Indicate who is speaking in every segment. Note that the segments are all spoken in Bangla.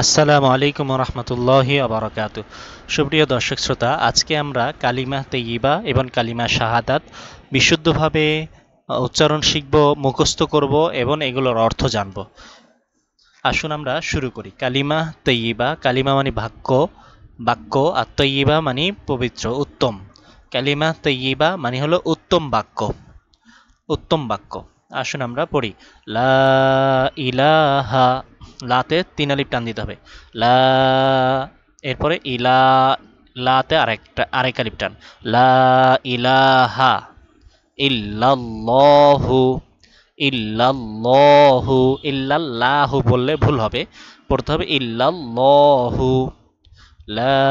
Speaker 1: আসসালামু আলাইকুম রহমতুল্লাহি আবরাকাতু। সুপ্রিয় দর্শক শ্রোতা, আজকে আমরা কালিমা তৈয়িবা এবং কালিমা শাহাদাত বিশুদ্ধভাবে উচ্চারণ শিখব, মুখস্থ করব এবং এগুলোর অর্থ জানব। আসুন আমরা শুরু করি। কালিমা তৈয়িবা, কালিমা মানে বাক্য, বাক্য আর তৈয়িবা মানে পবিত্র, উত্তম। কালিমা তৈয়িবা মানে হলো উত্তম বাক্য, উত্তম বাক্য। আসুন আমরা পড়ি। লা ইলাহা, লাতে তিন আলিফ টান দিতে হবে। লা, এরপরে ইলা, লাতে আরেক আলিফ টান। লা ইলাহা ইল্লাল্লাহু, ইল্লাল্লাহু, ইল্লাল্লাহু বললে ভুল হবে, পড়তে হবে ইল্লাল্লাহু। লা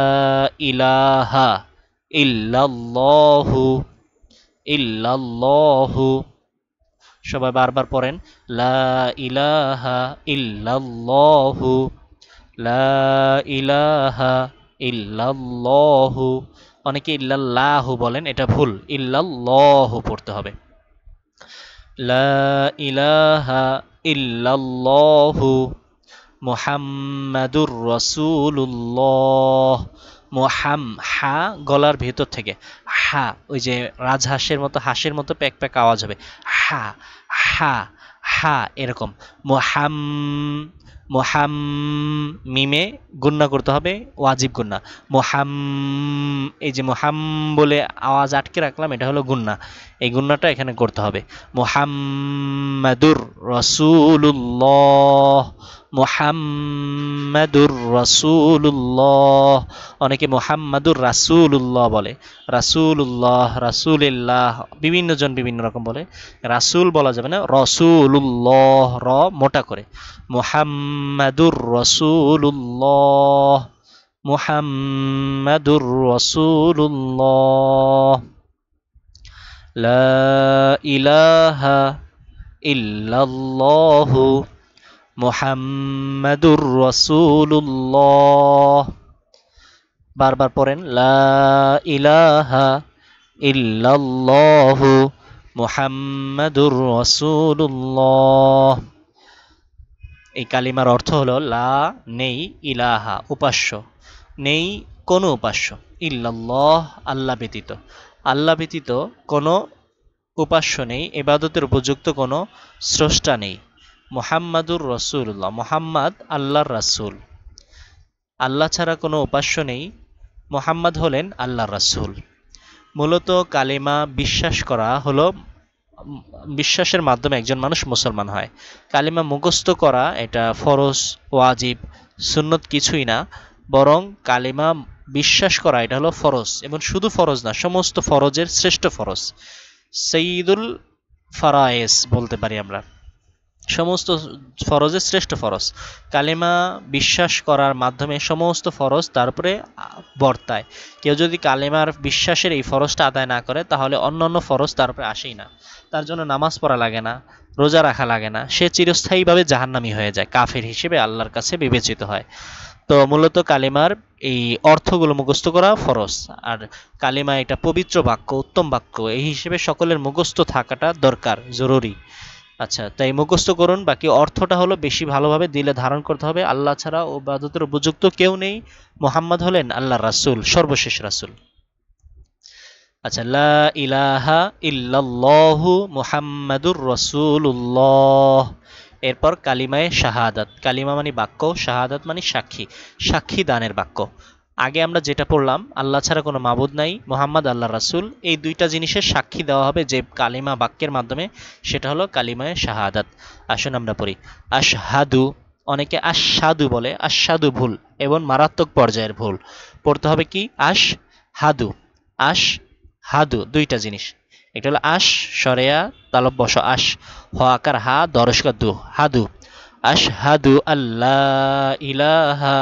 Speaker 1: ইলাহা ইল্লাল্লাহু, ইল্লাল্লাহু। সবাই বারবার পড়েন। লা ইলাহা ইল্লাল্লাহু, লা ইলাহা ইল্লাল্লাহু। অনেকে ইল্লাল্লাহু বলেন, এটা ভুল, ইল্লাল্লাহু পড়তে হবে। লা ইলাহা ইল্লাল্লাহু মুহাম্মাদুর রাসূলুল্লাহ। হা গলার ভেতর থেকে, হা ওই যে রাজহাঁসের মতো, হাঁসের মতো প্যাক প্যাক আওয়াজ হবে। হা, হা, হা এরকম। মুহাম, মুহাম, মিমে গুন্না করতে হবে, ওয়াজিব গুন্না। মুহাম, এই যে মুহাম বলে আওয়াজ আটকে রাখলাম, এটা হলো গুন্না। এই গুন্নাটা এখানে করতে হবে। মুহাম্মাদুর রাসূলুল্লাহ, মুহাম্মাদুর রাসূলুল্লাহ। অনেকে মুহাম্মাদুর রাসূলুল্লাহ বলে, রাসূলুল্লাহ, রাসূলিল্লাহ, বিভিন্ন জন বিভিন্ন রকম বলে। রাসূল বলা যাবে না, রাসূলুল্লাহ, র মোটা করে। মুহাম্মাদুর রাসূলুল্লাহ, মুহাম্মাদুর রাসূলুল্লাহ। লা ইলাহা ইল্লাল্লাহু মুহাম্মাদুর রাসূলুল্লাহ। বারবার পড়েন। লা ইলাহা ইল্লাল্লাহু মুহাম্মাদুর রাসূলুল্লাহ। এই কালিমার অর্থ হলো লা নেই, ইলাহা উপাস্য, নেই কোনো উপাস্য, ইল্লাল্লাহ আল্লাহ ব্যতীত, আল্লাহ ব্যতীত কোনো উপাস্য নেই, ইবাদতের উপযুক্ত কোনো স্রষ্টা নেই। মুহাম্মাদুর রাসূলুল্লাহ, মুহাম্মদ আল্লাহর রাসূল, আল্লাহ ছাড়া কোনো উপাস্য নেই, মুহাম্মদ হলেন আল্লাহর রাসূল। মূলত কালিমা বিশ্বাস করা হলো, বিশ্বাসের মাধ্যমে একজন মানুষ মুসলমান হয়। কালিমা মুখস্থ করা এটা ফরজ, ওয়াজিব, সুন্নত কিছুই না, বরং কালিমা বিশ্বাস করা এটা হলো ফরজ, এবং শুধু ফরজ না, সমস্ত ফরজের শ্রেষ্ঠ ফরজ, সঈদুল ফারায়েস বলতে পারি আমরা, সমস্ত ফরজের শ্রেষ্ঠ ফরজ। কালিমা বিশ্বাস করার মাধ্যমে সমস্ত ফরজ তারপরে বর্তায়। কেউ যদি কালিমার বিশ্বাসের এই ফরজটা আদায় না করে, তাহলে অন্যান্য ফরজ তারপরে আসেই না। তার জন্য নামাজ পড়া লাগে না, রোজা রাখা লাগে না, সে চিরস্থায়ীভাবে জাহান্নামী হয়ে যায়, কাফের হিসেবে আল্লাহর কাছে বিবেচিত হয়। তো মূলত কালিমার এই অর্থগুলো মুখস্থ করা ফরজ। আর কালিমা এটা পবিত্র বাক্য, উত্তম বাক্য, এই হিসেবে সকলের মুখস্থ থাকাটা দরকার, জরুরি। আচ্ছা, তাই মুখস্থ করুন। বাকি অর্থটা হলো বেশি ভালোভাবে দিলে ধারণ করতে হবে। আল্লাহ ছাড়া ও ইবাদতের উপযুক্ত কেউ নেই, মুহাম্মদ হলেন আল্লাহর রাসূল, সর্বশেষ রাসূল। আচ্ছা, লা ইলাহা ইল্লাল্লাহু মুহাম্মাদুর রাসূলুল্লাহ। এরপর কালিমায়ে শাহাদাত। কালিমা মানে বাক্য, শাহাদাত মানে সাক্ষী, সাক্ষী দানের বাক্য। আগে আমরা যেটা পড়লাম, আল্লাহ ছাড়া কোনো মাবুদ নাই, মুহাম্মদ আল্লাহ রাসূল, এই দুইটা জিনিসের সাক্ষী দেওয়া হবে যে কালিমা বাক্যের মাধ্যমে, সেটা হলো কালিমায়ে শাহাদাত। আসুন আমরা পড়ি। আশহাদু, অনেকে আশহাদু বলে, আশহাদু ভুল এবং মারাত্মক পর্যায়ের ভুল। পড়তে হবে কি আশ হাদু, আশ হাদু, দুইটা জিনিস। এটা হলো আশ, সরেয়া তালব বস, আশ, হ আকার হা, দরস্কার দু, হাদু। আশহাদু আল্লাহ ইলাহা,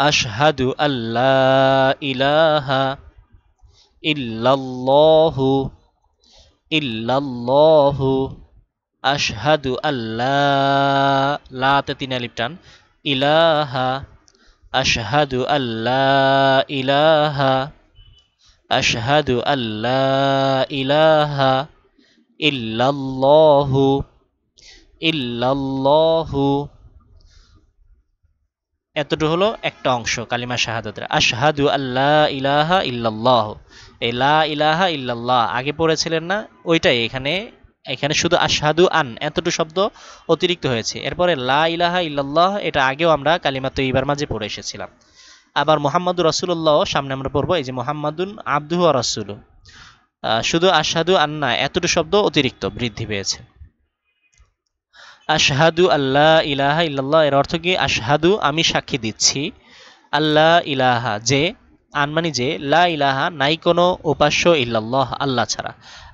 Speaker 1: আশহাদু আল্লাহ ইলাহা ইল্লাল্লাহু, ইল্লাল্লাহু। আশহাদু আল্লাহ, লাতে তিন আলিফ টান, ইলাহা, আশহাদু আল্লাহ ইলাহা, আশহাদু আল্লাহ ইলাহা ইল্লাল্লাহু, ইল্লাল্লাহু। এতটুকু হলো একটা অংশ কালিমা শাহাদাতের। আশহাদু আল্লা ইলাহা ইল্লাল্লাহ, এই লা ইলাহা ইল্লাল্লাহ আগে পড়েছিলেন না, ওইটাই এখানে। এখানে শুধু আশহাদু আন এতটুকু শব্দ অতিরিক্ত হয়েছে। এরপরে লা ইলাহা ইল্লাল্লাহ এটা আগেও আমরা কালিমা তৈয়বার মাঝে পড়ে এসেছিলাম। আবার মুহাম্মাদুর রাসূলুল্লাহ সামনে আমরা পড়বো, এই যে মুহাম্মাদুন আবদুহু ওয়া রাসূলু, শুধু আশহাদু আন্না এতটুকু শব্দ অতিরিক্ত বৃদ্ধি পেয়েছে। আশহাদু আল্লাহ ইলাহা ইল্লাল্লাহ এর অর্থ কি? আশহাদু আমি সাক্ষী দিচ্ছি, আল্লাহ ইলাহা যে, আনমানি যে, লা ইলাহা নাই কোনো উপাস্য ইল্লাল্লাহ আল্লাহ ছাড়া।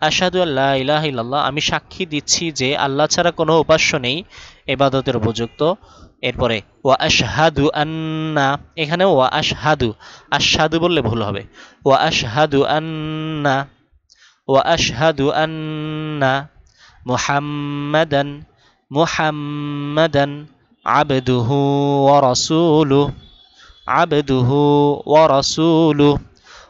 Speaker 1: আশহাদু আল্লাহ ইলাহা ইল্লাল্লাহ আমি সাক্ষী দিচ্ছি যে আল্লাহ ছাড়া কোনো উপাস্য নেই ইবাদতের উপযুক্ত। এরপরে ওয়া আশহাদু আন্না, এখানে ওয়া আশহাদু, আশহাদু বললে ভুল হবে। ওয়া আশহাদু আন্না, ওয়া আশহাদু আন্না মুহাম্মাদান, মুহাম্মাদান আবদুহু ওয়া রাসূলুহু, আবদুহু ওয়া রাসূলুহু,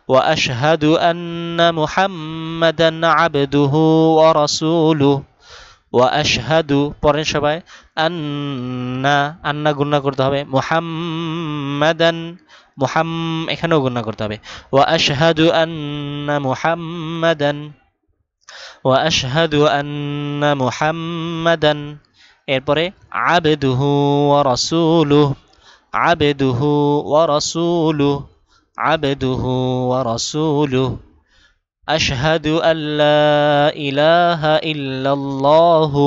Speaker 1: ওয়া আশহাদু আন্না মুহাম্মাদান আবদুহু ওয়া রাসূলুহু, ওয়া আশহাদু পড়েন সবাই, আন্না, আন্না গুণনা করতে হবে, মুহাম্মাদান, এখানেও গুণনা করতে হবে। ওয়া আশহাদু আন্না মুহাম্মাদান, ওয়া আশহাদু আন্না মুহাম্মাদান, এরপরে আবদুহু ওয়া রাসূলুহু, আবদুহু ওয়া রাসূলুহু, আবদুহু ওয়া রাসূলুহু, আশহাদু আল্লা ইলাহা ইল্লাল্লাহু,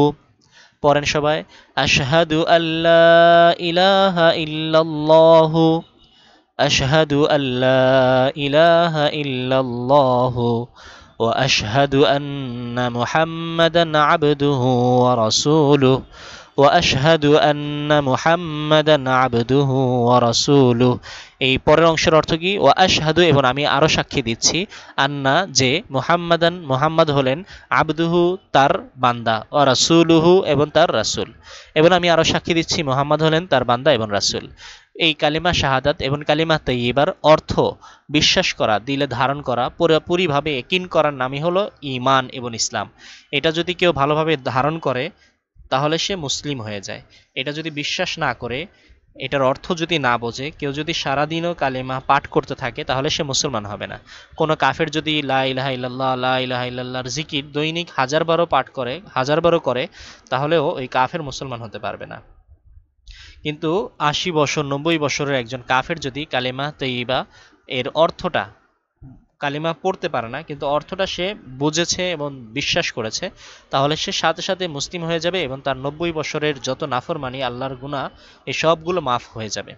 Speaker 1: পড়েন সবাই, আশহাদু আল্লা ইলাহা ইল্লাল্লাহু, আশহাদু আল্লা ইলাহা ইল্লাল্লাহু, ওয়া আশহাদু আন্না মুহাম্মাদান আবদুহু ওয়া রাসূলুহু, ওয়া আশহাদু আন্না মুহাম্মাদান আবদুহু ওয়া রাসূলুহু। এই পরের অংশের অর্থ কি? ওয়া আশহাদু এবং আমি আরো সাক্ষী দিচ্ছি, আন্না যে, মুহাম্মাদান মুহাম্মদ হলেন, আবদুহু তার বান্দা, ওয়া রাসূলুহু এবং তার রাসূল, এবং আমি আরো সাক্ষী দিচ্ছি মুহাম্মদ হলেন তার বান্দা এবং রাসূল। এই কালিমা শাহাদাত এবং কালিমা তাইয়্যিবার অর্থ বিশ্বাস করা, দিলে ধারণ করা, পুরোপুরিভাবে ইয়াকিন করার নামই হলো ঈমান এবং ইসলাম। এটা যদি কেউ ভালোভাবে ধারণ করে তাহলে সে মুসলিম হয়ে যায়। এটা যদি বিশ্বাস না করে, এটার অর্থ যদি না বোঝে, কেউ যদি সারাদিনও কালিমা পাঠ করতে থাকে তাহলে সে মুসলমান হবে না। কোনো কাফের যদি লা ইলাহা ইল্লাল্লাহ, লা ইলাহা ইল্লাল্লাহর জিকির দৈনিক 1000 বারও পাঠ করে, 1000 বারও করে, তাহলেও ওই কাফের মুসলমান হতে পারবে না। কিন্তু 80 বছর 90 বছরের একজন কাফের যদি কালিমা তৈয়্যিবা এর অর্থটা, কালিমা পড়তে পারে না কিন্তু অর্থটা সে বুঝেছে এবং বিশ্বাস করেছে, তাহলে সে সাথে সাথে মুসলিম হয়ে যাবে এবং তার 90 বছরের যত নাফরমানি, আল্লাহর গুনাহ, এই সবগুলো মাফ হয়ে যাবে।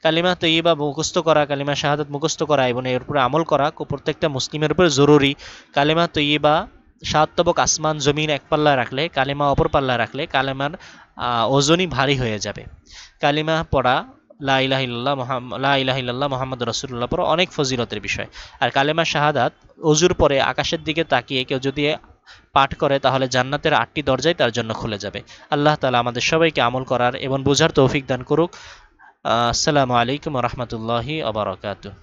Speaker 1: কালিমা তৈয়্যিবা মুখস্থ করা, কালিমা শাহাদাত মুখস্থ করা এবং এর উপরে আমল করা প্রত্যেকটা মুসলিমের উপরে জরুরি। কালিমা তৈয়্যিবা 7 তবক আসমান জমিন এক পাল্লায় রাখলে, কালিমা অপর পাল্লায় রাখলে কালিমার ওজনই ভারী হয়ে যাবে। কালিমা পড়া, লা ইলাহা ইল্লাল্লাহ মুহাম্মাদুর রাসূলুল্লাহ পড়া অনেক ফজিলতের বিষয়। আর কালেমা শাহাদাত ওযুর পরে আকাশের দিকে তাকিয়ে কেউ যদি পাঠ করে তাহলে জান্নাতের 8টি দরজাই তার জন্য খুলে যাবে। আল্লাহ তাআলা আমাদের সবাইকে আমল করার এবং বোঝার তৌফিক দান করুক। আসসালামু আলাইকুম ওয়া রাহমাতুল্লাহি ওয়া বারাকাতুহু।